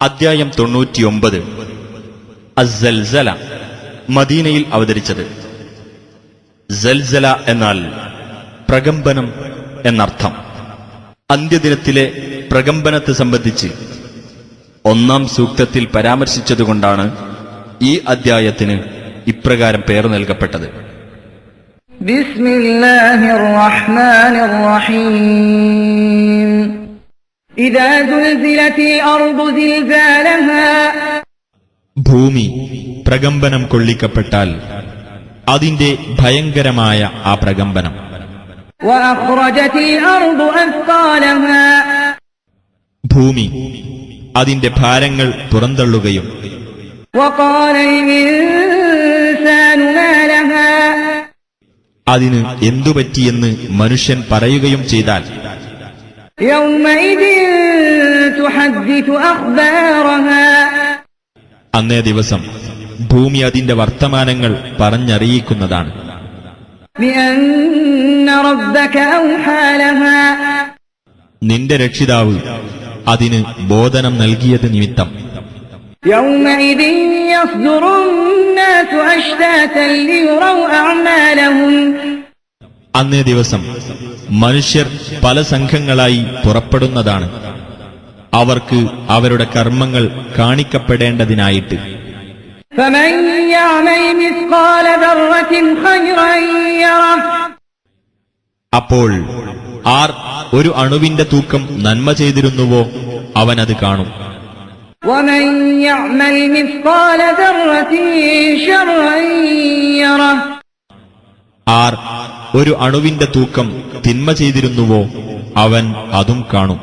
അദ്ധ്യായം 99. അസ്സൽസല. മദീനയിൽ അവതരിച്ചത്. സൽസല എന്നാൽ പ്രകമ്പനം എന്നർത്ഥം. അന്ത്യദിനത്തിലെ പ്രകമ്പനത്തെ സംബന്ധിച്ച് 1-ാം സൂക്തത്തിൽ പരാമർശിച്ചതുകൊണ്ടാണ് ഈ അദ്ധ്യായത്തിന് ഇപ്രകാരം പേർ നൽകപ്പെട്ടത്. ബിസ്മില്ലാഹിർ റഹ്മാനിർ റഹീം. ഇദാ സുൽസിലത്തിൽ അർദു സിൽസാലഹാ. ഭൂമി പ്രകമ്പനം കൊള്ളിക്കപ്പെട്ടാൽ അതിന്റെ ഭയങ്കരമായ ആ പ്രകമ്പനം. വഅഖ്റജത്തിൽ അർദു അസ്ഖാലഹാ. ഭൂമി അതിന്റെ ഭാരങ്ങൾ പുറന്തള്ളുകയും വഖാലൽ ഇൻസാനു മാ ലഹാ. അതിന് എന്തുപറ്റിയെന്ന് മനുഷ്യൻ പറയുകയും ചെയ്താൽ യൗമഇദിൻ തുഹദ്ദിഥു അഖ്ബാറഹാ. അന്നേ ദിവസം ഭൂമി അതിന്റെ വർത്തമാനങ്ങൾ പറഞ്ഞറിയിക്കുന്നതാണ്. ബിഅന്ന റബ്ബക ഔഹാ ലഹാ. നിന്റെ രക്ഷിതാവ് അതിന് ബോധനം നൽകിയത് നിമിത്തം. യൗമഇദിൻ യസ്ദുറുന്നാസു അശ്താതൻ ലിയറൗ അഅമാലഹും. അന്നേ ദിവസം മനുഷ്യർ പല സംഘങ്ങളായി പുറപ്പെടുന്നതാണ്, അവർക്ക് അവരുടെ കർമ്മങ്ങൾ കാണിക്കപ്പെടേണ്ടതിനായിട്ട്. ഫമൻ യഅമൽ മിസ്ഖാല ദർറത്തിൻ ഖൈറൻ യറഹ്. അപ്പോൾ ആർ ഒരു അണുവിന്റെ തൂക്കം നന്മ ചെയ്തിരുന്നുവോ അവനത് കാണും. വമൻ യഅമൽ മിസ്ഖാല ദർറത്തിൻ ശർറൻ യറഹ്. ആർ ഒരു അണുവിന്റെ തൂക്കം തിന്മ ചെയ്തിരുന്നുവോ അവൻ അതും കാണും.